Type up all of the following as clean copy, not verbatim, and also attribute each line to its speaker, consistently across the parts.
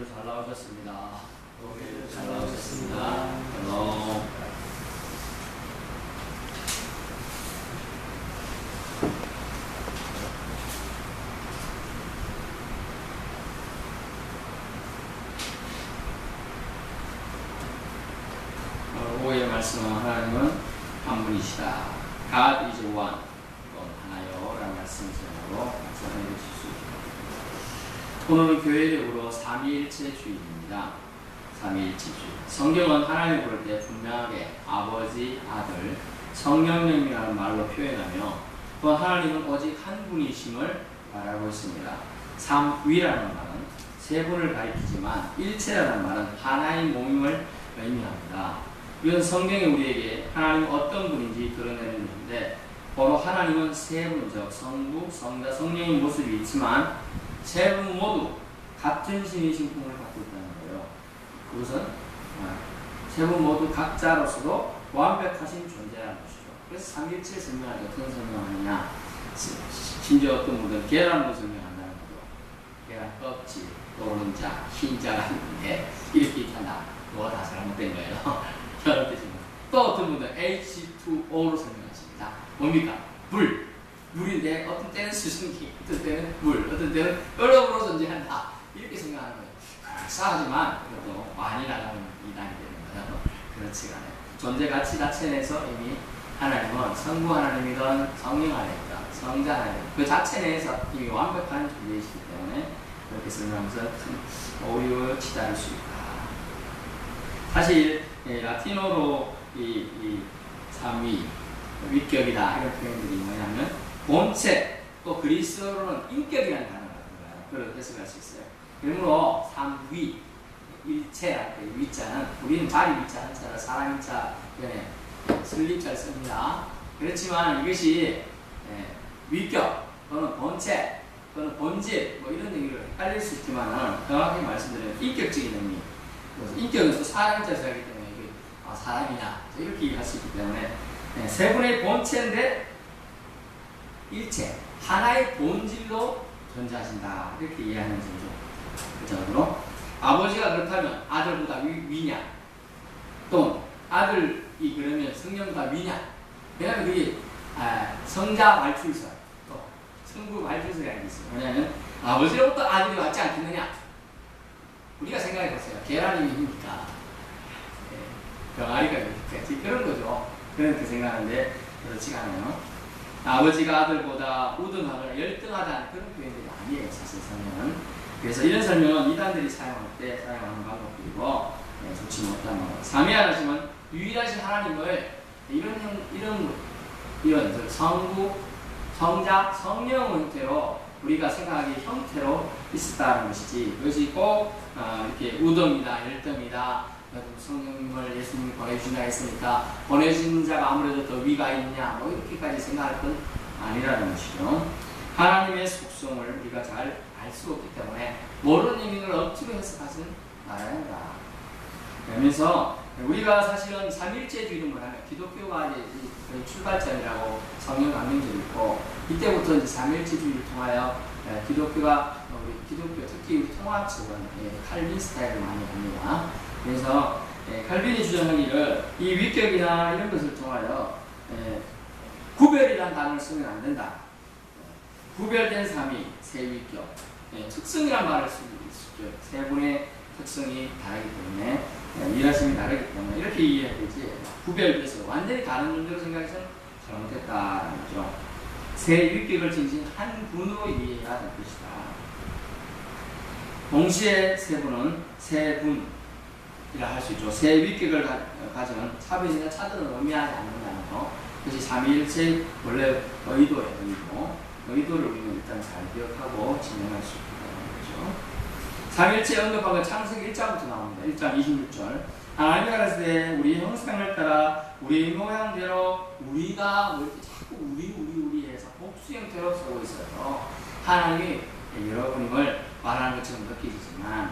Speaker 1: 모두 잘 나오셨습니다. 모두 잘 나오셨습니다. 헬로. 오후의 말씀은 하나님은 한 분이시다. God is one. 하나요. 라는 말씀 제목으로 말씀해 주실 수 있습니다. 오늘은 교회적으로 삼위일체주의입니다. 삼위일체주의. 성경은 하나님을 부를 때 분명하게 아버지, 아들, 성령님이라는 말로 표현하며 또 하나님은 오직 한 분이심을 말하고 있습니다. 삼위라는 말은 세 분을 가리키지만 일체라는 말은 하나의 몸임을 의미합니다. 이건 성경이 우리에게 하나님은 어떤 분인지 드러내는 것인데 바로 하나님은 세 분이죠. 성부, 성자, 성령의 모습이 있지만 세 분 모두 같은 신의 신품을 갖고 있다는 거예요. 그것은 세 분 모두 각자로서도 완벽하신 존재라는 것이죠. 그래서 삼위일체 설명할 때 어떤 설명하느냐, 심지어 어떤 분들은 계란으로 설명한다는 거죠. 계란 껍질, 노른자, 흰자가 있는데 이렇게 있잖아. 그거 다 잘못된 거예요. 또 어떤 분들은 H2O로 설명하십니다. 뭡니까? 물. 물인데 어떤 때는 수증기, 어떤 때는 물, 어떤 때는 얼음으로 존재한다. 이렇게 생각하는 거예요. 싸하지만 그래도 많이 나가는 이단이 되는 거예요. 그렇지가 않아요. 존재 가치 자체 내에서 이미 하나님은 성부 하나님이든 성령 하나님이든 성자 하나님 그 자체 내에서 이미 완벽한 존재이시기 때문에 그렇게 설명하면서 큰 오류를 치달을 수 있다. 사실 라틴어로 이 삼위, 위격이다 이런 표현들이 뭐냐면 본체, 또 그리스어로는 인격이라는 단어가 들어가요. 그렇게 해석할 수 있어요. 그러므로 삼위, 일체할 때 위자는 우리는 자리 위자 한자를 사람 위자 전에 슬립자를 씁니다. 그렇지만 이것이 위격 또는 본체 또는 본질 뭐 이런 의미로 헷갈릴 수 있지만 정확히 말씀드리면 인격적인 의미. 인격은 또 사람자를 하기 때문에 이게 사람이냐 이렇게 할 수 있기 때문에 세 분의 본체인데 일체 하나의 본질로 존재하신다 이렇게 이해하는 점이죠. 그렇죠? 아버지가 그렇다면 아들보다 위냐 또는 아들이 그러면 성령보다 위냐 왜냐하면 그게 성자 말출설 또 성부 말출설이라는 게 있어요. 왜냐하면 아버지로부터 아들이 왔지 않겠느냐 우리가 생각해 보세요. 계란이 뭡니까? 병아리가 뭡니까? 그런 거죠. 그렇게 생각하는데 그렇지가 않아요. 아버지가 아들보다 우등하거나 열등하다는 그런 표현들이 아니에요. 사실 설명은. 그래서 이런 설명은 이단들이 사용할 때 사용하는 방법이고 좋지 못한 거. 삼위하나지만 유일하신 하나님을 이런 성부, 성자, 성령 형태로 우리가 생각하기 형태로 있었다는 것이지 그것이 꼭 이렇게 우등이다, 열등이다 성령님을 예수님이 보내주신다 했으니까 보내주신 자가 아무래도 더 위가 있냐 뭐 이렇게까지 생각할 건 아니라는 것이죠. 하나님의 속성을 우리가 잘 알 수 없기 때문에 모르는 의미를 억지로 해석하지는 말아야 한다. 그러면서 우리가 사실은 삼일체주의를 말하면 기독교가 이제 출발점이라고 성령 강명절이 있고 이때부터 이제 삼일체주의를 통하여 기독교가 우리 기독교 특히 우리 통합 측은 칼빈 스타일을 많이 합니다. 그래서 칼빈이 주장하기를 이 위격이나 이런 것을 통하여 구별이라는 단어를 쓰면 안 된다. 구별된 삼위, 세위격, 특성이란 말을 쓰고 있죠. 세 분의 특성이 다르기 때문에 일하심이 다르기 때문에 이렇게 이해해야 되지 구별돼서 완전히 다른 존재로 생각해서는 잘못했다는 거죠. 세 위격을 진진 한 분으로 이해해야 될 것이다. 동시에 세 분은 세 분이라 할 수 있죠. 세 위격을 가지는 차별이나 차별을 의미하지 않는다는 거. 그것이 삼위일체 원래 의도예요. 의도를 우리는 일단 잘 기억하고 진행할 수 있다는 거죠. 삼위일체 언급하면 창세기 1장부터 나옵니다. 1장 26절. 하나님이 가라사대 때 우리 형상을 따라 우리 모양대로 우리가 뭐 이렇게 자꾸 우리 해서 복수 형태로 쓰고 있어요. 하나님이 여러분임을 말하는 것처럼 느껴지지만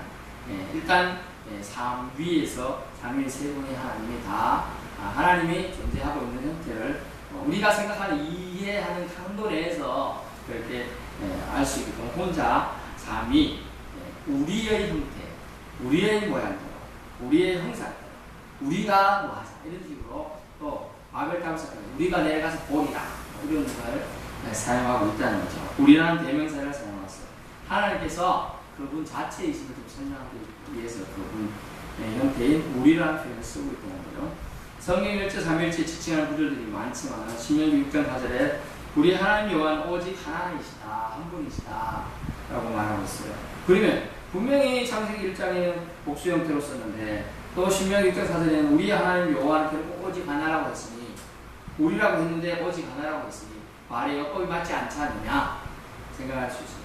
Speaker 1: 일단 삼위에서 삼위 세 분의 하나님이 다 하나님이 존재하고 있는 형태를 우리가 생각하는 이해하는 강도 내에서 그렇게 알 수 있게끔 혼자 삼위 우리의 형태 우리의 모양대로, 우리의 형상대로, 우리가 뭐 하자 이런 식으로 또 바벨탑을 우리가 내려가서 보리라 이런 것을 사용하고 있다는 거죠. 우리라는 대명사를 사용했어요. 하나님께서 그분 자체이심을 좀 설명하기 위해서 그분의 형태인 우리라는 표현을 쓰고 있다는 거죠. 성경 1절 3일째 지칭하는 구절들이 많지만 신명기 6장 4절에 우리 하나님 여호와는 오직 하나님이시다, 한 분이시다 라고 말하고 있어요. 그러면 분명히 창세기 1장에는 복수 형태로 썼는데 또 신명기 6장 4절에는 우리 하나님 여호와는 결국 오직 하나라고 했으니 우리라고 했는데 오직 하나라고 했으니 말의 여법이 맞지 않지 않느냐 생각할 수 있습니다.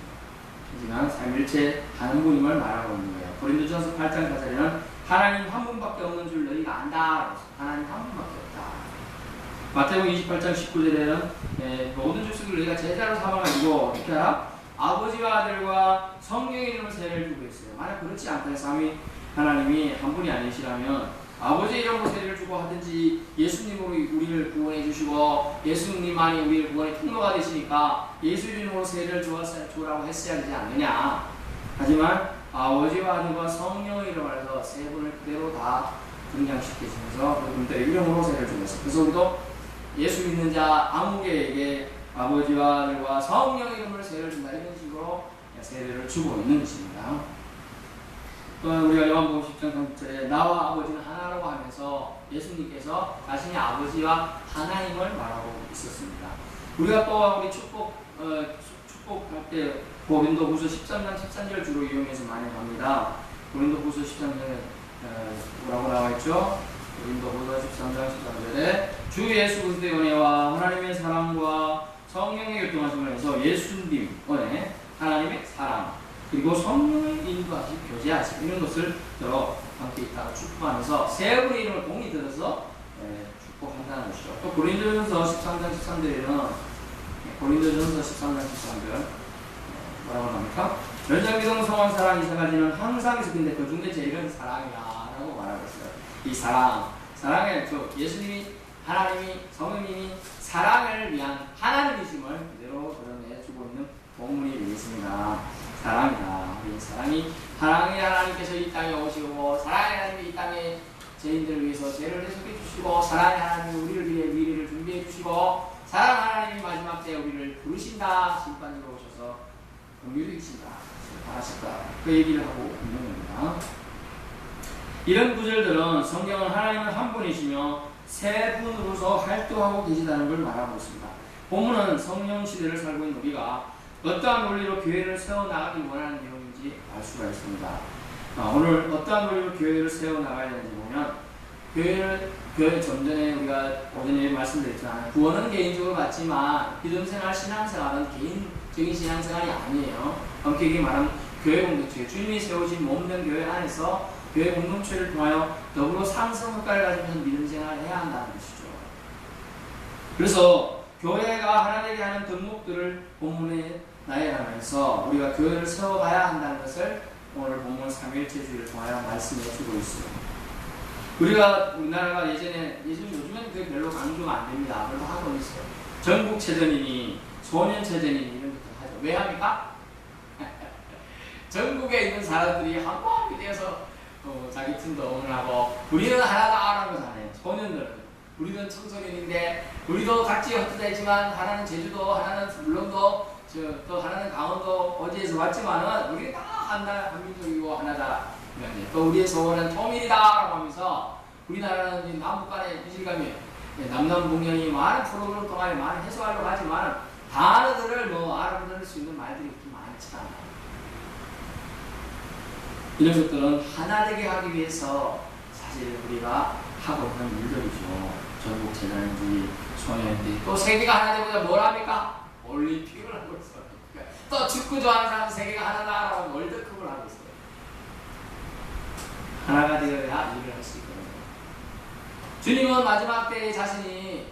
Speaker 1: 하지만 삼일체 한 분임을 말하고 있는 거예요. 고린도전서 8장 4절에는 하나님 한 분밖에 없는 줄 너희가 안다. 하나님 한 분밖에 없다. 마태복음 28장 19절에는 모든 족속을 너희가 제자로 삼아가지고 이렇게 하라. 아버지와 아들과 성령의 이름으로 세례를 주고 있어요. 만약 그렇지 않다면 삼위 하나님이 한 분이 아니시라면 아버지 이름으로 세례를 주고 하든지 예수님으로 우리를 구원해 주시고 예수님만이 우리를 구원의 통로가 되시니까 예수 이름으로 세례를 주라고 했어야 되지 않느냐. 하지만 아버지와 아들과 성령의 이름을 해서 세 분을 그대로 다 등장시키시면서 그분들의 이름으로 세례를 주고 있어요. 그래서 우리도 예수 믿는 자 아무개에게 아버지와 아들과 성령의 이름으로 세례를 준다 이런 식으로 세례를 주고 있는 것입니다. 또 우리가 요한복음 10장 3절에 나와 아버지는 하나라고 하면서 예수님께서 자신이 아버지와 하나임을 말하고 있었습니다. 우리가 또 우리 축복할 때 고린도후서 13장 13절 주로 이용해서 많이 합니다. 고린도후서 13장에 뭐라고 나와 있죠? 고린도후서 13장 13절에 주 예수 그리스도의 은혜와 하나님의 사랑과 성령의 교통하심을 해서 예수님 은혜, 하나님의 사랑 그리고 성령의 인도하심, 교제하심 이런 것을 서로 함께 있다가 축복하면서 세 분의 이름을 공히 들어서 축복한다는 것이죠. 또 고린도전서 13장 13절에는 고린도전서 13장 13절 뭐라고 합니까? 열정기동 성원 사랑 이 세 가지는 항상 있었는데 그 중에 제일은 사랑이야 라고 말하고 있어요. 이 사랑의 예수님이 하나님이 성령님이 사랑을 위한 하나님이심을 그대로 드러내주고 있는 본문이 되겠습니다. 사랑이다. 우리 사랑이 하나님께서 이 땅에 오시고 사랑의 하나님이 이 땅에 죄인들을 위해서 죄를 해석해 주시고 사랑의 하나님이 우리를 위해 미래를 준비해 주시고 사랑 하나님이 마지막 때에 우리를 부르신다. 심판으로 오셔서 공유를 주신다. 바라실까. 그 얘기를 하고 있는 겁니다. 이런 구절들은 성경은 하나님은 한 분이시며 세 분으로서 활동하고 계시다는 걸 말하고 있습니다. 본문은 성령 시대를 살고 있는 우리가 어떠한 논리로 교회를 세워나가기 원하는 내용인지 알 수가 있습니다. 오늘 어떠한 논리로 교회를 세워나가야 되는지 보면 교회 좀 전에 우리가 오전에 말씀드렸잖아요. 구원은 개인적으로 받지만 믿음생활 신앙생활은 개인적인 신앙생활이 아니에요. 엄격히 말하면 교회 공동체, 주님이 세우신 몸된 교회 안에서 교회 공동체를 통하여 더불어 상승 효과를 가지면서 믿음생활을 해야 한다는 것이죠. 그래서 교회가 하나 되게 하는 덕목들을 본문에 나열하면서 우리가 교회를 세워가야 한다는 것을 오늘 본문 3일체주의를 통하여 말씀해 주고 있습니다. 우리나라가 요즘에는 그게 별로 강조가 안 됩니다. 그래도 하고 있어요. 전국체전이니 소년체전이니 이런 것들 하죠. 왜 합니까? 전국에 있는 사람들이 한 마음이 되어서 자기 팀도 응원하고 우리는 하나다라는 거잖아요. 소년들은 우리는 청소년인데 우리도 각지 흩어져 있지만 하나는 제주도, 하나는 물론도 또 하나는 강원도 어디에서 왔지만은 우리 다 한민족이고 하나다. 또 우리의 소원은 통일이다라고 하면서 우리나라는 남북 간의 이질감이 남남북년이 많은 프로그램 동안에 많이 해소하려고 하지만 단어들을 알아들을 수 있는 말들이 그렇게 많지 않아요. 이런 것들은 하나 되게 하기 위해서 사실 우리가 하고 있는 일들이죠. 전국체전인지 소년인지 또 세계가 하나 되고자 뭘 합니까? 올림픽을 하고 있어요. 또 축구 좋아하는 사람 세계가 하나다라고 월드컵을 하고 있어요. 하나가 되어야 일을 할 수 있거든요. 주님은 마지막 때에 자신이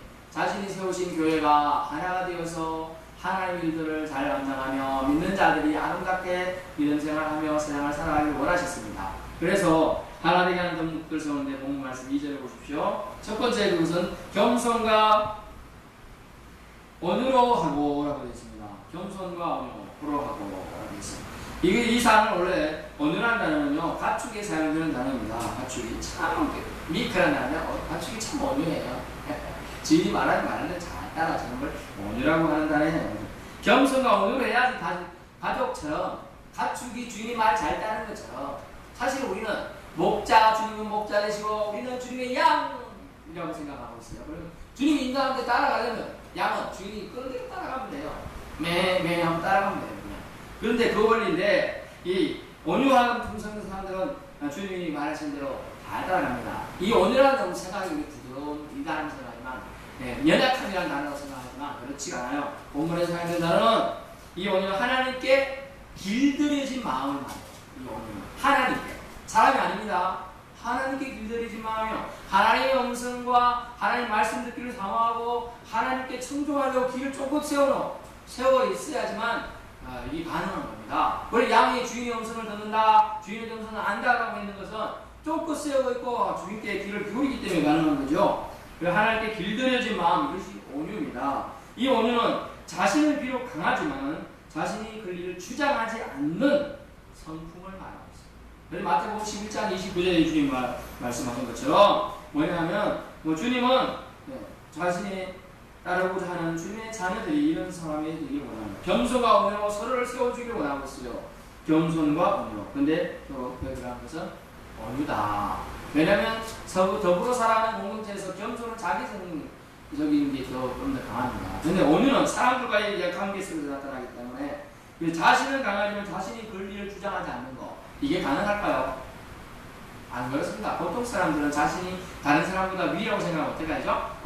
Speaker 1: 세우신 교회가 하나가 되어서 하나님의 일들을 잘 감당하며 믿는 자들이 아름답게 믿음 생활하며 세상을 살아가기를 원하셨습니다. 그래서 하나 되게 하는 덕목들 세우는데 본문 말씀 2절에 보십시오. 첫 번째 그것은 겸손과 언어로 하고 라고 되어 있습니다. 겸손과 언어로 하고 라고 되어 있습니다. 이 단어는 원래 온유라는 단어는요, 가축에 사용되는 단어입니다. 가축이 참, 미크라는 단어는 가축이 참 온유해요. 주인이 말하는 말을 잘 따라주는 걸 온유라고 하는 단어예요. 겸손과 온유를 해야지 가족처럼, 가축이 주인이 말 잘 따르는 것처럼, 사실 우리는 목자, 주님은 목자 되시고, 우리는 주님의 양이라고 생각하고 있어요. 그리고 주님이 인도하는데 따라가려면, 양은 주인이 끌대로 따라가면 돼요. 매 하면 따라가면 돼요. 그냥. 그런데 그 원리인데, 이 온유한 품성의 사람들은 주님이 말하신 대로 잘 따라갑니다. 이 온유라는 생각이 부드러운 이다라는 생각이지만, 연약함이라는 단어라고 생각하지만 그렇지가 않아요. 본문에 사용된 단어는 이 온유는 하나님께 길들여진 마음을 말해요. 이 온유는 하나님께, 사람이 아닙니다. 하나님께 길들여진 마음이요. 하나님의 음성과 하나님 말씀 듣기를 사모하고 하나님께 청종하려고 길을 쫓고 세워 있어야지만 이게 가능한 겁니다. 원래 양이 주인의 음성을 듣는다, 주인의 음성을 안다라고 있는 것은 쫓고 세우고 있고 주인께 길을 비우기 때문에 가능한 거죠. 하나님께 길들여진 마음, 이것이 온유입니다. 이 온유는 자신을 비록 강하지만 자신이 그 일을 주장하지 않는 성품을 말하고 있습니다. 그래서 마태복음 11장 29절에 주님 말씀하신 것처럼 뭐냐면 주님은 자신이 따르고자 하는 주님의 자녀들이 이런 사람이 되기를 원합니다. 겸손과 온유로 서로를 세워주기를 원하고 있어요. 겸손과 온유. 근데 또 그러한 것은 온유다. 왜냐하면 더불어 살아가는 공동체에서 겸손은 자기적인 게 좀 더 강합니다. 근데 온유는 사람들과의 약한 관계에서 나타나기 때문에 자신은 강하지만 자신이 권리를 주장하지 않는 거, 이게 가능할까요? 안 그렇습니다. 보통 사람들은 자신이 다른 사람보다 위라고 생각하면 어떻게 하죠?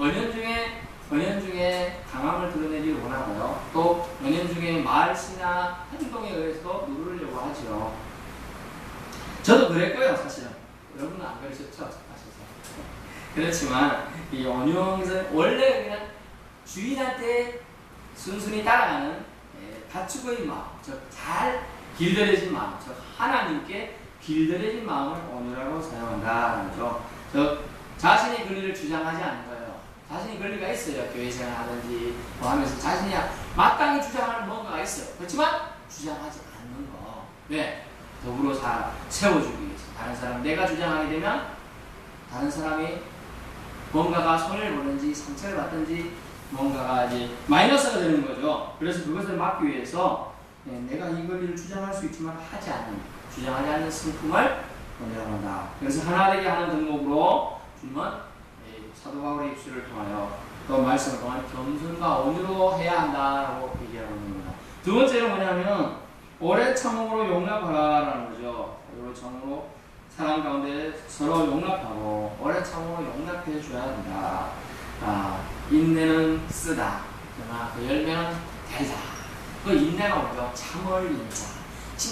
Speaker 1: 은연 중에 강함을 드러내기를 원하고요. 또 은연 중에 말이나 행동에 의해서 누르려고 하죠. 저도 그랬고요, 사실은. 여러분은 안 그러셨죠? 사실은. 그렇지만 이 온유는 원래 그냥 주인한테 순순히 따라가는 가축의 마음, 즉 잘 길들여진 마음, 즉 하나님께 길들여진 마음을 온유라고 사용한다는 거죠. 즉 자신의 권리를 주장하지 않는 거예요. 자신이 권리가 있어요. 교회 생활하든지 뭐 하면서 자신이 마땅히 주장하는 뭔가가 있어요. 그렇지만 주장하지 않는 거. 왜? 더불어 세워주기 위해서. 다른 사람, 내가 주장하게 되면 다른 사람이 뭔가가 손해를 보든지 상처를 받든지 뭔가가 이제 마이너스가 되는 거죠. 그래서 그것을 막기 위해서 내가 이 권리를 주장할 수 있지만 주장하지 않는 성품을 원한다. 그래서 하나 되게 하는 덕목으로 주님은 사도 바울의 입술을 통하여 또 말씀을 통하여 겸손과 온유로 해야 한다라고 얘기하고 있는 겁니다. 두 번째는 뭐냐면 오래 참음으로 용납하라는 거죠. 오래 참음으로 사람 가운데 서로 용납하고 오래 참음으로 용납해 줘야 한다. 인내는 쓰다. 그러나 그 열매는 달다. 그 인내가 뭐죠? 참을 인자.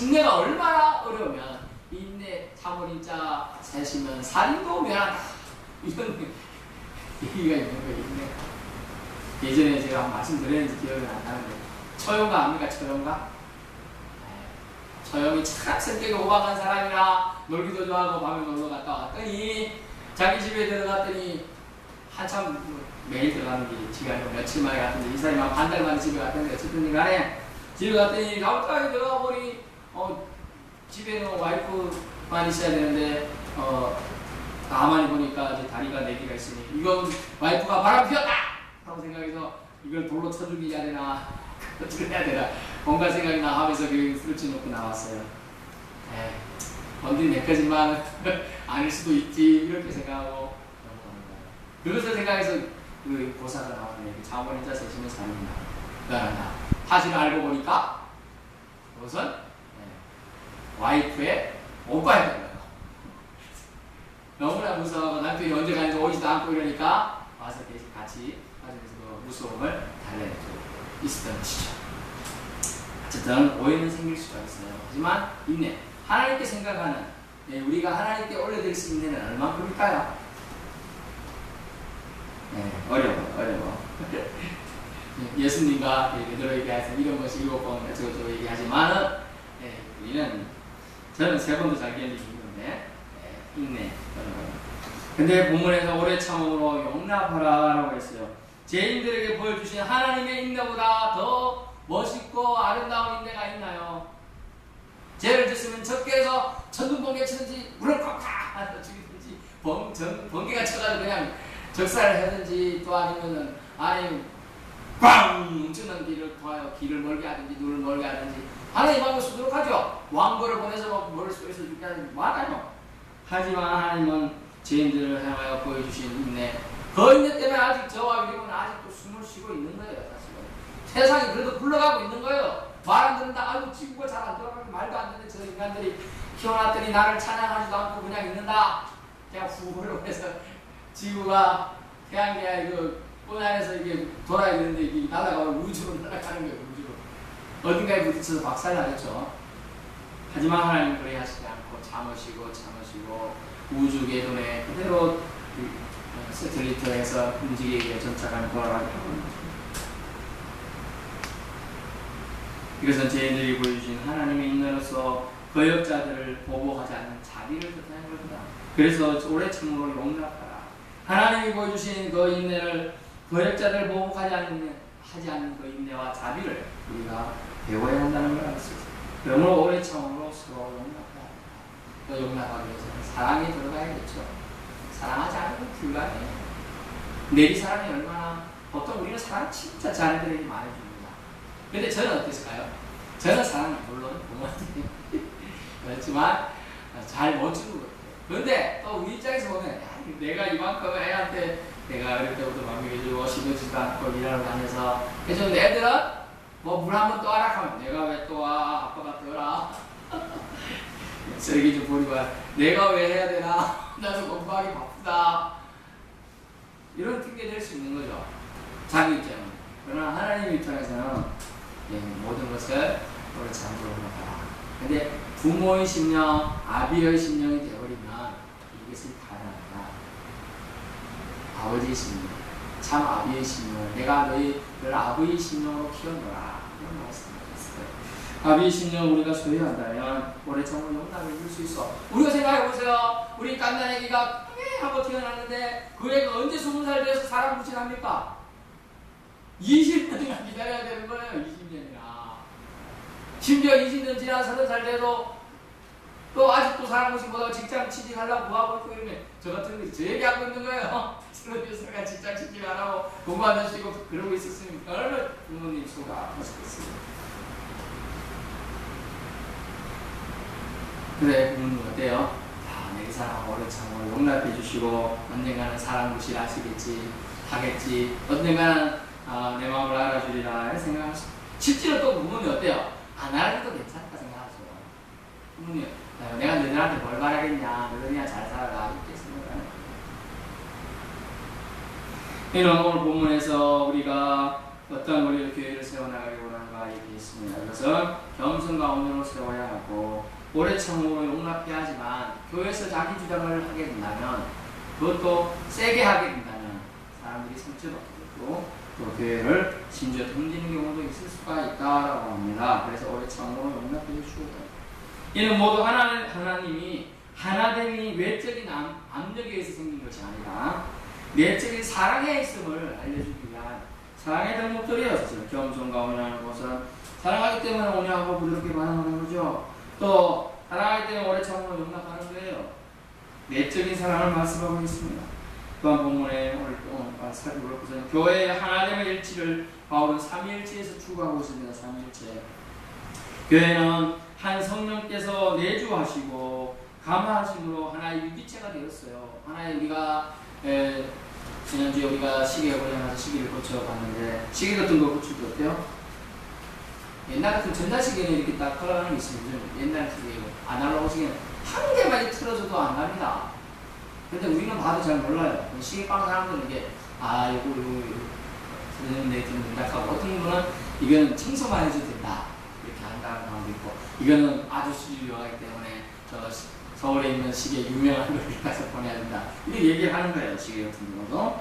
Speaker 1: 인내가 얼마나 어려우면 인내, 참을 인자 세시면 살인도 면하다. 이런 얘기가 있는 거예요. 인내가. 예전에 제가 한번 말씀드렸는지 기억이 안 나는데 처용가 압니까? 처용가? 처용이 참 성격이 오박한 사람이라 놀기도 좋아하고 밤에 놀러 갔다 왔더니 자기 집에 들어갔더니 한참 매일 들어가는 게 지가 며칠 만에 갔는데 이 사람이 한 달 만에 집에 갔는데 어쨌든 간에 집에 갔더니 갑자기 들어가 보니 집에는 와이프만 있어야 되는데 가만히 보니까 이제 다리가 4개가 있으니 이건 와이프가 바람 피웠다! 라고 생각해서 이걸 돌로 쳐 죽여야 되나 어떻게 해야 되나 뭔가 생각이 나 하면서 그 술치 놓고 나왔어요. 언젠 내 거지만 아닐 수도 있지 이렇게 생각하고 그것을 생각해서 그 고사가 나오네. 자원인자 세심의 삶이다. 그러나 사실을 알고 보니까 그것은 와이프의 오빠였던 거예요. 너무나 무서워하고 남편이 언제 가는지 오지도 않고 이러니까 와서 같이 가지면서 그 무서움을 달래고 있었던 것이죠. 어쨌든 오해는 생길 수가 있어요. 하지만 인내, 하나님께 생각하는 우리가 하나님께 올려드릴 수 있는 인내는 얼만큼일까요? 어려워. 예수님과 베드로에게 해서 이런 것이 7번 저거 얘기하지만은 저는 3번도 잘 견디기 힘든데 인내. 근데 본문에서 오래 참음으로 용납하라라고 했어요. 죄인들에게 보여주신 하나님의 인내보다 더 멋있고 아름다운 인내가 있나요? 죄를 짓으면 적게해서 천둥번개 치든지 물을 콱콱 죽이든지 번개가 쳐가지고 그냥 적살을 하든지 또 아니면은 꽝 뭉치는 길을 통하여 길을 멀게 하든지 눈을 멀게 하든지 하나님 방을 쓰도록 하죠. 왕거를 보내서 머리 속에서 죽게 하든지 많아요. 하지만 하나님은 죄인들을 향하여 보여주신 인내, 그 인내 때문에 아직 저와 여러분은 아직도 숨을 쉬고 있는 거예요. 사실은 세상이 그래도 굴러가고 있는 거예요. 말 안 듣는다. 아이고 지구가 잘 안 돌아가면 말도 안 되는데 저 인간들이 키워놨더니 나를 찬양하지도 않고 그냥 있는다. 그냥 후회로 해서 지구가 태양계 그 본 안에서 이게 돌아야 되는데 이게 날아가면 우주로 날아가는 거예요. 우주로 어딘가에 부딪혀서 박살나겠죠. 하지만 하나님은 그래 하시지 않고 참으시고 우주 궤도에 그대로 세틀리트에서 움직이게 전차가 돌아가게 하고 있는 거죠. 이것은 죄인들이 보여주신 하나님의 인내로서 거역자들을 보복하지 않는 자비를 뜻하는 겁니다. 그래서 오래 참으로 용납하라. 하나님이 보여주신 그 인내를 거역자들을 보복하지 않는 그 인내와 자비를 우리가 배워야 한다는 걸 알았습니다. 그러므로 오래 참으로 서로 용납하라. 그 용납하기 위해서는 사랑이 들어가야겠죠. 사랑하지 않으면 불가능해요. 내리 사랑이 얼마나 보통 우리는 사랑 진짜 자녀들에게 많이 줍니다. 근데 저는 어땠을까요? 저는 사랑을 물론 부모님 그렇지만 잘 못 주는 것 같아요. 그런데 또 우리 입장에서 보면 내가 이만큼 애한테 내가 어릴 때부터 막 먹여주고 씹어주지도 않고 일하러 다녀서 해줬는데 애들은 뭐 물 한 번 떠와라 하면 내가 왜 떠와? 아빠가 떠라. 쓰레기 좀 버리고 내가 왜 해야 되나? 나도 공부하기 바쁘다. 이런 핑계 댈 수 있는 거죠. 자기 입장은. 그러나 하나님 입장에서는 모든 것을 우리 참으로 하라. 근데 부모의 심령, 아비의 심령이 되어버리면 이것이 가능하다. 아버지의 심령, 참 아비의 심령을 내가 너희를 아버지의 심령으로 키워놓으라. 이런 말씀을 했어요. 아비의 심령을 우리가 소유한다면 오래 참으로 용납을 줄 수 있어. 우리가 생각해보세요. 우리 깐난애기가 하고 태어났는데 그 애가 언제 20살 돼서 사람 무신합니까? 20년이나 기다려야 되는 거예요. 20년이나. 심지어 20년 지나 30살 돼도 또 아직도 사람 무신 못하고 직장 취직하려고 구하고 있고 이러면 저 같은 거 저 얘기하고 있는 거예요. 30살가 직장 취직 안 하고 공부 안 하시고 그러고 있었으면 얼마나 부모님 속이 아팠겠어요. 그래 부모님 어때요? 내 사랑 오래 참고 용납해 주시고 언젠가는 사랑 무시를 하시겠지 하겠지 언젠가는 내 마음을 알아주리라 생각하시죠. 실제로 또 부모님 어때요? 안 알아도 괜찮다 생각하죠. 부모님 내가 너희들한테 뭘 바라겠냐 너희들이나 잘 살아라 이렇게 생각하는 거예요. 이런 오늘 본문에서 우리가 어떤 우리의 교회를 세워나가기 원하는가 얘기했습니다. 그것은 겸손과 온유로 세워야 하고 오래 참으로 용납해야 하지만 교회에서 자기 주장을 하게 된다면 그것도 세게 하게 된다면 사람들이 상처받게 되고 또 교회를 심지어 던지는 경우도 있을 수가 있다라고 합니다. 그래서 오래 참으로 용납해 주시고 이는 모두 하나님이 하나됨이 외적인 압력에 의해서 생긴 것이 아니라 내적인 사랑에 있음을 알려주기 위한 사랑의 덕목들이었어요. 겸손과 온유하는 것은 사랑하기 때문에 온유하고 부드럽게 반응하는 거죠. 또 사랑하기 때문에 오래 참으로 용납하는 거예요. 내적인 사랑을 말씀하고 있습니다. 또한 본문에 오늘 살펴볼 것은 교회의 하나됨의 일치를 바울은 삼위일체에서 추구하고 있습니다. 삼위일체. 교회는 한 성령께서 내주하시고 감화하심으로 하나의 유기체가 되었어요. 하나의 우리가 지난주에 우리가 시계에 고장나서 시계를 고쳐봤는데 시계 같은 거 고칠 때 어때요? 옛날 같은 전자시계는 이렇게 딱 걸어가는 게 있으면 옛날 시계 아날로그 시계는 한 개만 틀어줘도 안 갑니다. 근데 우리는 봐도 잘 몰라요. 시계방 사람들은 이게 이거 내 좀 문답하고 어떤 분은 이거는 청소만 해도 된다 이렇게 한다는 사람도 있고 이거는 아주 수준이 요하기 때문에 저 서울에 있는 시계 유명한 걸 가서 보내야 된다 이렇게 얘기를 하는 거예요. 시계 같은 경우도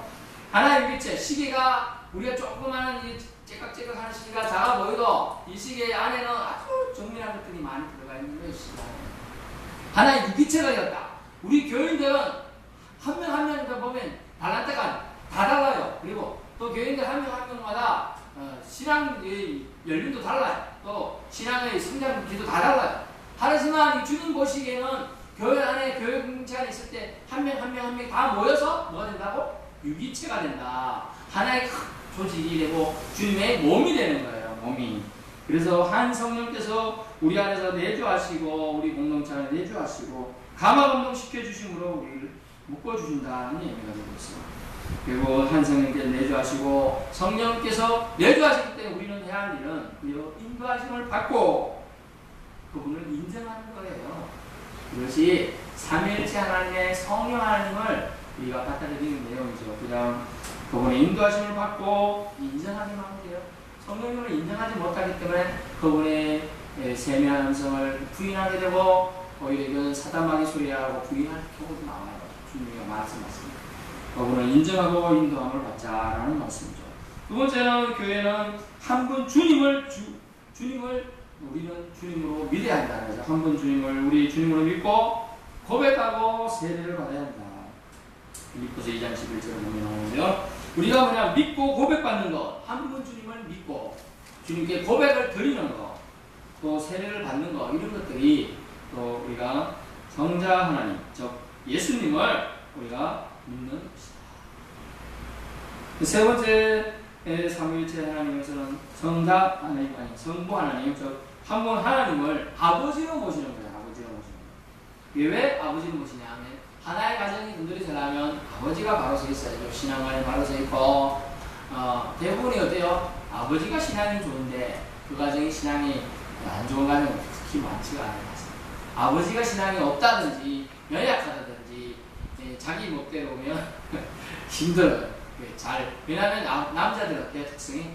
Speaker 1: 하나의 유기체 시계가 우리가 조그마한 이 째깍째깍하는 시계가 작아 보여도 이 시계 안에는 아주 정밀한 것들이 많이 들어가 있는 거예요. 시계 안에 하나의 유기체가 되었다. 우리 교인들은 한 명 한 명 보면 달란트가 다 달라요. 그리고 또 교인들 한 명 한 명마다 신앙의 연륜도 달라요. 또 신앙의 성장 기도 다 달라요. 하지만 주님 보시기에는 교회 안에 교회 공동체 안에 있을 때 한 명 한 명 한 명 다 모여서 뭐가 된다고? 유기체가 된다. 하나의 큰 조직이 되고 주님의 몸이 되는 거예요. 몸이. 그래서 한 성령께서 우리 안에서 내주하시고 우리 공동체 안에 내주하시고 감화감동 시켜주심으로 우리를 묶어주신다는 의미가 되고 있습니다. 그리고 한 성령께서 내주하시고 성령께서 내주하시기 때문에 우리는 해야 할 일은 그 인도하심을 받고 그분을 인정하는 거예요. 이것이 삼위일체 하나님의 성령 하나님을 우리가 받아들이는 내용이죠. 그냥 그분의 인도하심을 받고 인정하기만 하면 돼요. 성령님을 인정하지 못하기 때문에 그분의 세미한 음성을 부인하게 되고 오히려 이건 사단마귀 소리라고 부인할 경우도 나와요. 주님이 말씀하십니다. 그분을 인정하고 인도함을 받자라는 말씀이죠. 두 번째는 교회는 한 분 주님을 우리는 주님으로 믿어야 한다는 거죠. 한 분 주님을 우리 주님으로 믿고 고백하고 세례를 받아야 한다. 빌립보서 2장 11절에 보면 나오는데요. 우리가 뭐냐 믿고 고백받는 것, 한 분 주님을 믿고 주님께 고백을 드리는 것, 또 세례를 받는 것 이런 것들이 또 우리가 성자 하나님, 즉 예수님을 우리가 믿는 것이다. 세 번째 삼위일체 하나님에서는 성자 하나님 아니 성부 하나님, 즉 한 분 하나님을 아버지로 모시는 거예요. 아버지로 모시는 거예요. 왜 아버지로 모시냐 하면 하나의 가정이 든든히 되려면 아버지가 바로 서 있어야죠. 신앙관이 바로 서 있고 대부분이 어때요? 아버지가 신앙이 좋은데 그 가정이 신앙이 안 좋은 가정은 특히 많지가 않아요. 아버지가 신앙이 없다든지 연약하다든지 자기 멋대로 오면 힘들어요. 왜냐하면 남자들 어때요? 특성이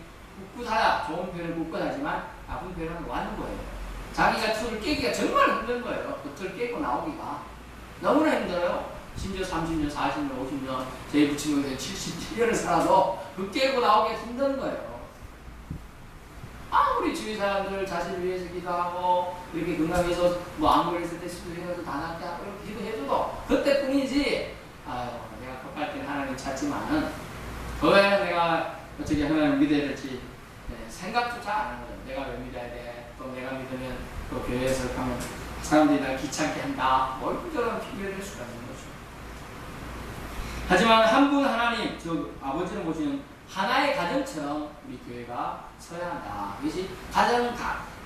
Speaker 1: 꿋꿋하다. 좋은 표현은 꿋꿋하지만 나쁜 표현은 완는 거예요. 자기가 틀을 깨기가 정말 힘든 거예요. 그 틀 깨고 나오기가 너무나 힘들어요. 심지어 30년, 40년, 50년 저희 부친구들 77년을 살아도 그 깨고 나오기가 힘든 거예요. 아무리 주위 사람들 자신을 위해서 기도하고 이렇게 건강해서 뭐 안 걸렸을 때 수술해가지고 다 낫게 하고 이렇게 기도해줘도 그때뿐이지. 아유 내가 급할 때 하나님 찾지만은 왜 내가 어떻게 하나님 믿어야 될지 생각조차 안 하는 거예요. 내가 왜 믿어야 돼? 또 내가 믿으면 또 교회에서 가면 사람들이 날 귀찮게 한다. 뭐 이런저런 비교를 할 수가 있는 거죠. 하지만 한 분 하나님, 즉 아버지를 모시는 하나의 가정처럼 우리 교회가 서야 한다. 이것이 가장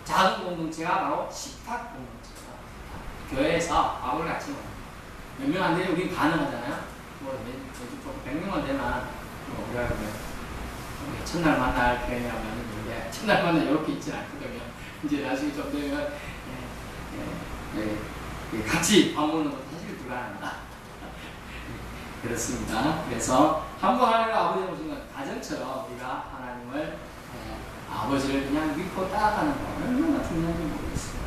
Speaker 1: 작은 공동체가 바로 식탁 공동체다. 교회에서 밥을 같이 먹는 몇 명 안 되면 우린 가능하잖아요. 뭐 100명만 되면 우리가 첫날 만날 표현이라고 하는데 첫날 만날 이렇게 있지는 않거든요. 이제 나중에 좀 되면 같이 밥 먹는 것도 사실 불가능하다. 그렇습니다. 그래서 한 분 하나님을 아버지를 모신 건 가정처럼 우리가 하나님을 아버지를 그냥 믿고 따라가는 거 얼마나 중요한지 모르겠습니다.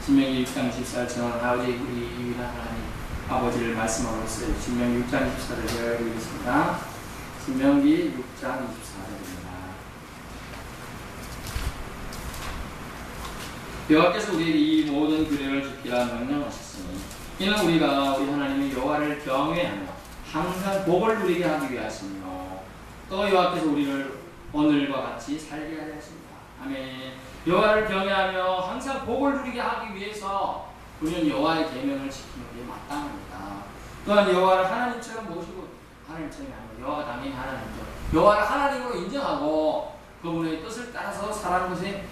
Speaker 1: 신명기 6장 14절은 아버지 우리 유일한 하나님 아버지를 말씀하고 있어요. 신명기 6장 14절 제가 읽겠습니다. 신명기 6장 24절입니다. 여호와께서 우리에게 이 모든 규례를 지키라 명령하셨으니 이는 우리가 우리 하나님의 여호와를 경외하며 항상 복을 누리게 하기 위하시며 또 여호와께서 우리를 오늘과 같이 살게 하려 하십니다. 아멘. 여호와를 경외하며 항상 복을 누리게 하기 위해서 우리는 여호와의 계명을 지키는 게 마땅합니다. 또한 여호와를 하나님처럼 모시고 하나님처럼 하는 여호와가 당연히 하나님이죠. 여호와를 하나님으로 인정하고 그분의 뜻을 따라서 살아가는 것이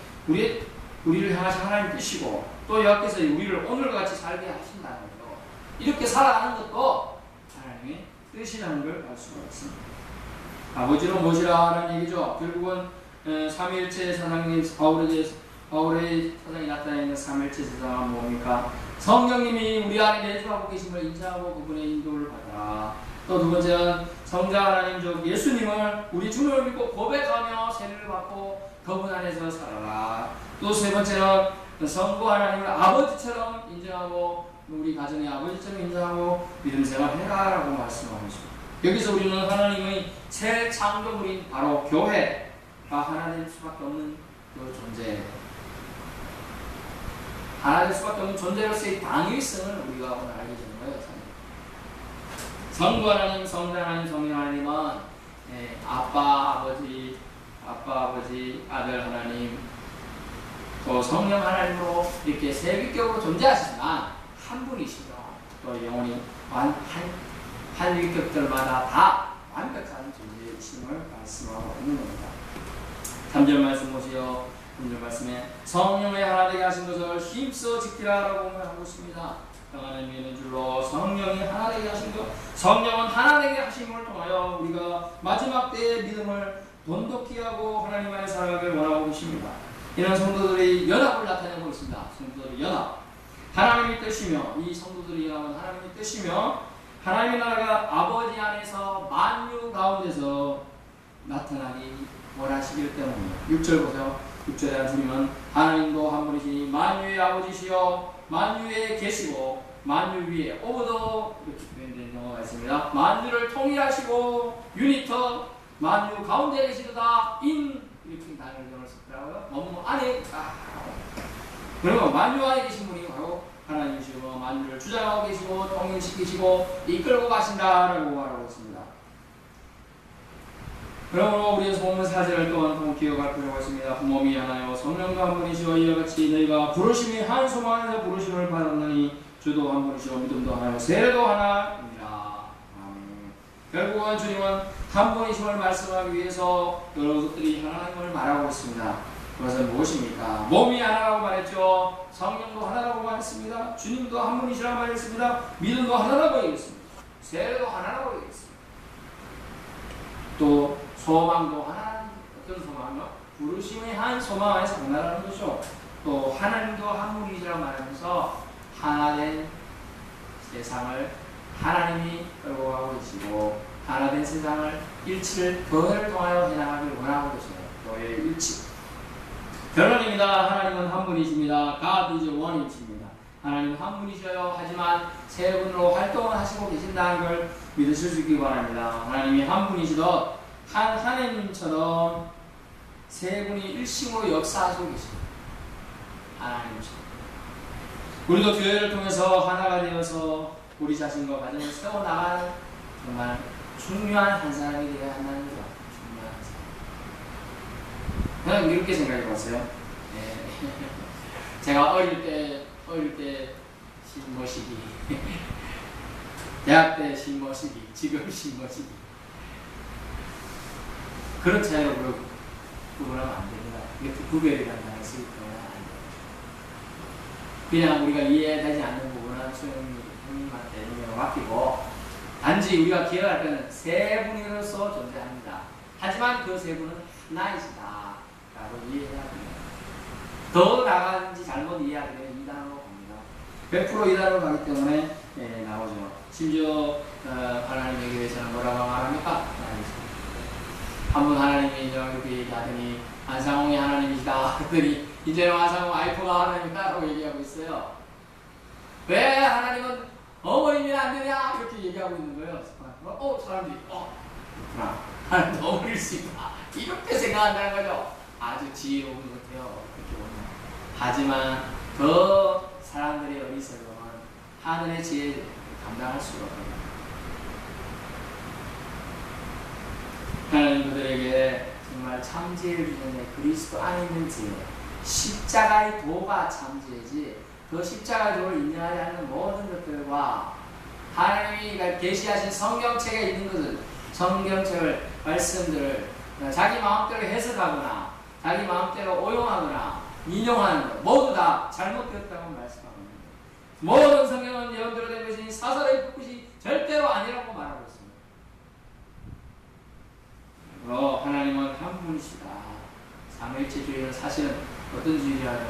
Speaker 1: 우리를 향하신 하나님 뜻이고 또 여호와께서 우리를 오늘과 같이 살게 하신다는 거죠. 이렇게 살아가는 것도 하나님의 뜻이라는 걸 알 수가 있습니다. 아버지로 모시라는 얘기죠. 결국은 삼위일체 사상인 바울의 사상이 나타나 있는 삼위일체 사상은 뭡니까? 성령님이 우리 안에 내주하고 계심을 인정하고 그분의 인도를 받아라. 또 두 번째는 성자 하나님 즉 예수님을 우리 주님을 믿고 고백하며 세례를 받고 그분 안에서 살아라. 또 세 번째는 성부 하나님을 아버지처럼 인정하고 우리 가정의 아버지처럼 인정하고 믿음 생활해라 라고 말씀하고 있습니다. 여기서 우리는 하나님의 새 창조물인 바로 교회가 하나 될 수밖에 없는 그 존재, 하나 될 수밖에 없는 존재로서의 당위성을 우리가 오늘 알게 되는 거예요. 성부 하나님, 성자 하나님, 성령 하나님은 아빠, 아버지, 아들 하나님, 또 성령 하나님으로 이렇게 세위격으로 존재하시지만 한 분이시죠. 또 영원히 한 위격들마다 다 완벽한 존재이심을 말씀하고 있는 겁니다. 3절 말씀 보시오. 3절 말씀에 성령의 하나 되게 하신 것을 힘써 지키라라고 하고 있습니다. 평안을 믿는 줄로 성령이 하나 되게 하신 것, 성령은 하나 되게 하심을 통하여 우리가 마지막 때의 믿음을 돈독히 하고 하나님 안에 살아가길 원하고 계십니다. 이런 성도들이 연합을 나타내고 있습니다. 성도들의 연합, 하나님의 뜻이며, 이 성도들의 연합은 하나님의 뜻이며 하나님의 나라가 아버지 안에서 만유 가운데서 나타나기 원하시기 때문이에요. 6절 보세요. 6절에 주님은 하나님도 한 분이시니 만유의 아버지시여 만유에 계시고 만유 위에 오버더 이렇게 표현된 영어가 있습니다. 만유를 통일하시고 유니터 만유 가운데 계시도다 인 이렇게 단어를 썼더라고요. 뭐뭐 안에 그러면 만유 안에 계신 분이 바로 하나님이시고 만유를 주장하고 계시고 통일시키시고 이끌고 가신다라고 말하고 있습니다. 그러므로 우리의 본문 4절을 또한 기억할 필요가 있습니다. 몸이 하나요 성령도 한 분이시오 이와 같이 너희가 부르심이 한 소망 안에서 부르심을 받았느니 주도 한 분이시오 믿음도 하나요 세례도 하나입니다. 결국은 주님은 한 분이심을 말씀하기 위해서 여러 것들이 하나님을 말하고 있습니다. 그것은 무엇입니까? 몸이 하나라고 말했죠. 성령도 하나라고 말했습니다. 주님도 한 분이시라고 말했습니다. 믿음도 하나라고 얘기했습니다. 세례도 하나라고 얘기했습니다. 또 소망도 하나, 어떤 소망이요? 부르심의 한 소망 안에서 하나라는 거죠. 또 하나님도 한 분이시라고 말하면서 하나된 세상을 하나님이 끌고 가고 계시고 하나된 세상을 일치를 교회를 통하여 해나가길 원하고 계시네요. 교회의 일치. 결론입니다. 하나님은 한 분이십니다. God is one이십니다. 하나님은 한 분이셔요. 하지만 세 분으로 활동을 하시고 계신다는 걸 믿으실 수 있기 바랍니다. 하나님이 한 분이시듯 한 하나님처럼 세 분이 일심으로 역사하시고 계십니다. 하나님처럼. 우리도 교회를 통해서 하나가 되어서 우리 자신과 가정을 세워나가는 정말 중요한 한 사람이 되어야 한다는 거죠. 중요한 한 사람. 그냥 이렇게 생각해 봤어요. 네. 제가 어릴 때 신모시기, 대학 때 신모시기, 지금 신모시기. 그런 차이로 구분하면 안 됩니다. 이렇게 구별이라는 단어를 쓰기 때문에 안 돼요. 그냥 우리가 이해되지 않는 부분은 수영님한테 영향을 맡기고 단지 우리가 기억할 때는 세 분으로서 존재합니다. 하지만 그 세 분은 하나이시다 라고 이해해야 합니다. 더 나아간지 잘못 이해하게 되면 이단으로 갑니다. 100% 이단으로 가기 때문에 나오죠. 심지어 하나님의 교회에서는 뭐라고 말합니까? 한분 하나님이 이렇게 얘기하더니 안상홍이 하나님이시다 그랬더니 이제는 안상홍 아이프가 하나님이다 라고 얘기하고 있어요. 왜 하나님은 어머니면 안 되냐 이렇게 얘기하고 있는 거예요. 사람들이 그렇구나 하나님도 어머니일 수 있다 이렇게 생각한다는 거죠. 아주 지혜로운 것 같아요. 그렇게 보면. 하지만 더 사람들의 어리석음은 하늘의 지혜를 감당할 수가 없습니다. 하나님 그들에게 정말 참지혜를 주는데 그리스도 안에 있는 지혜, 십자가의 도가 참지혜지 그 십자가의 도를 인정하지 않는 모든 것들과 하나님이 계시하신 성경책에 있는 것을 성경책을 말씀들을 자기 마음대로 해석하거나 자기 마음대로 오용하거나 인용하는 것 모두 다 잘못되었다고 말씀하고 있습니다. 모든 성경은 예언대로 된 것이니 사설의 뜻이 절대로 아니라고 말하고 있습니다. 하나님은 한 분이시다. 삼위일체주의는 사실은 어떤 주의냐면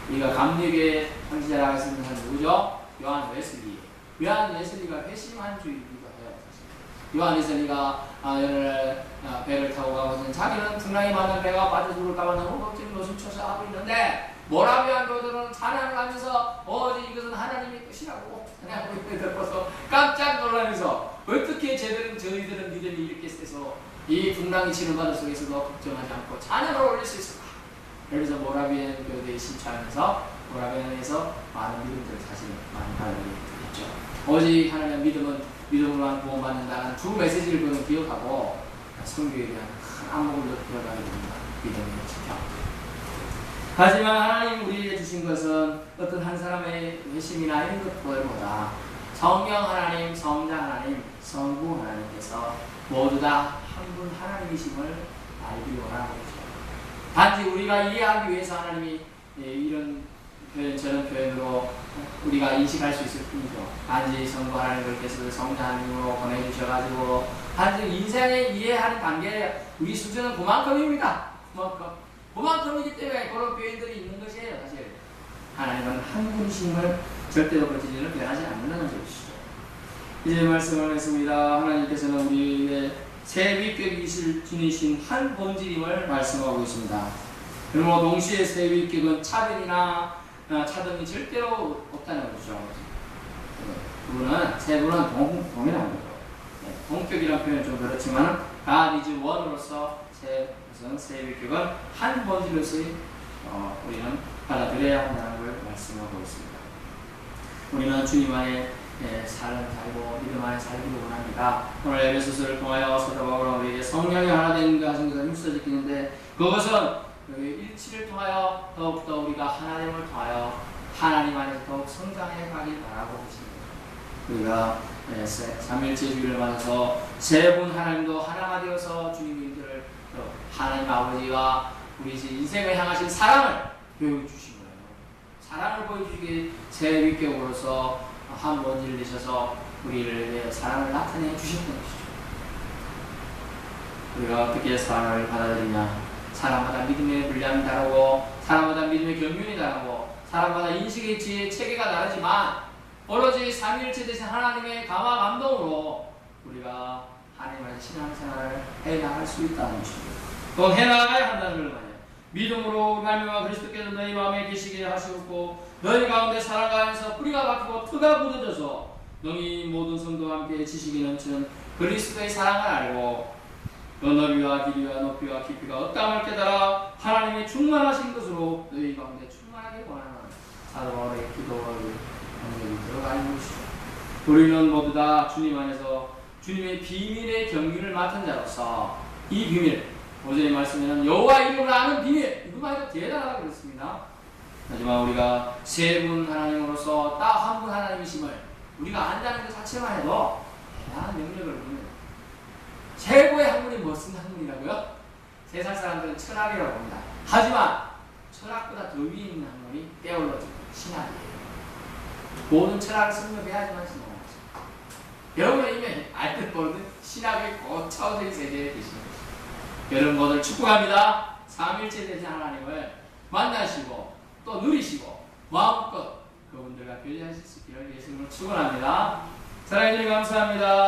Speaker 1: 우리가 감리교의 창시자라고 했습니다. 누구죠? 요한 웨슬리. 요한 웨슬리가 회심한 주의이기도 해요. 사실. 요한 웨슬리가 어느 배를 타고 가고서는 자기는 풍랑이 많은 배가 빠져 죽을까봐 너무 걱정이 노심초사 하고 있는데 모라비안 교도는 찬양을 하면서 이것은 하나님의 뜻이라고 찬양하고 있는 걸 들어서 깜짝 놀라면서 어떻게 저희들은 믿음이 이렇게 세서 이 풍랑이 치는 바다 속에서도 걱정하지 않고 찬양을 올릴 수 있을까? 그래서 모라비안 교대에 심취하면서 모라비안에서 많은 믿음들을 사실 많이 받아들이게 됐죠. 오직 하나님의 믿음은 믿음으로만 구원받는다는 두 메시지를 그는 기억하고 성교에 대한 큰 안목을 기억하게 됩니다. 믿음을 지켜. 하지만 하나님 우리에게 주신 것은 어떤 한 사람의 외심이나 이런 것들보다 성령 하나님, 성자 하나님, 성부 하나님께서 모두 다 한 분 하나님이심을 알기 원하는 거죠. 단지 우리가 이해하기 위해서 하나님이 이런 표현, 저런 표현으로 우리가 인식할 수 있을 뿐이죠. 단지 성부 하나님께서 성자 하나님으로 보내주셔가지고 단지 인생을 이해하는 단계에 우리 수준은 그만큼입니다. 그만큼이기 때문에 그런 표현들이 있는 것이에요. 사실 하나님은 한 분이심을 절대로 거짓을 변하지 않는다는 것이죠. 이제 말씀을 했습니다. 하나님께서는 우리에게 새 위격이실 지니신 한 본질임을 말씀하고 있습니다. 그러므로 동시에 새 위격은 차별이나 차등이 절대로 없다는 거죠. 세 분은 동일한 거죠. 동격이라는 표현은 좀 그렇지만 God is one으로서 새 위격은 한 본질로서의 우리는 받아들여야 한다는 걸 말씀하고 있습니다. 우리는 주님 안에 삶을 살고 믿음 안에 살기를 원합니다. 오늘 에베소서를 통하여 사도 바울은 우리에게 성령이 하나 되는 것을 힘써져 있는데 그것은 일치를 통하여 더욱더 우리가 하나님을 통하여 하나님 안에서 더욱 성장해 가길 바라고 계십니다. 우리가 삼일체주의를 맞아서 세 분 하나님도 하나가 되어서 주님들을 하나님 아버지와 우리 인생을 향하신 사랑을 보여주신 거예요. 사랑을 보여주시기 새 위격으로서 한 본질을 내셔서 우리를 위해 사랑을 나타내 주셨던 것이죠. 우리가 어떻게 사랑을 받아들이냐? 사람마다 믿음의 분량이 다르고 사람마다 믿음의 경륜이 다르고 사람마다 인식의 지혜 체계가 다르지만 오로지 삼위일체 되신 하나님의 감화 감동으로 우리가 하나님의 신앙생활을 해나갈 수 있다는 것입니다. 또 해나가야 한다는 걸 말이에요. 믿음으로 말미암아 그리스도께서 너희 마음에 계시게 하시고 너희 가운데 살아가면서 뿌리가 박히고 터가 굳어져서 너희 모든 성도와 함께 지식이 넘치는 그리스도의 사랑을 알고 그 너비와 길이와 높이와 깊이가 어떠함을 깨달아 하나님의 충만하신 것으로 너희 가운데 충만하게 원하는 사도 바울의 기도를 들어가는 것이죠. 우리는 모두 다 주님 안에서 주님의 비밀의 경륜을 맡은 자로서 이 비밀, 오전에 말씀에는 여호와 이름을 아는 비밀, 이것만 해도 대단하다고 그랬습니다. 하지만 우리가 세 분 하나님으로서 딱 한 분 하나님이심을 우리가 안다는 것 자체만 해도 대단한 능력을 얻는 최고의 학문이 무슨 학문이라고요? 세상 사람들은 철학이라고 합니다. 하지만 철학보다 더 위에 있는 학문이 테올로지, 신학이에요. 모든 철학을 섭렵해야지만 진행합니다. 여러분은 이미 알듯 모르듯 신학의 고차원적인 세계에 계시는 것입니다. 여러분 모두 축복합니다. 삼일체 되신 하나님을 만나시고 또 누리시고 마음껏 그분들과 교제하실 수 있기를 예수님을 축원합니다. 사랑해 주님 감사합니다.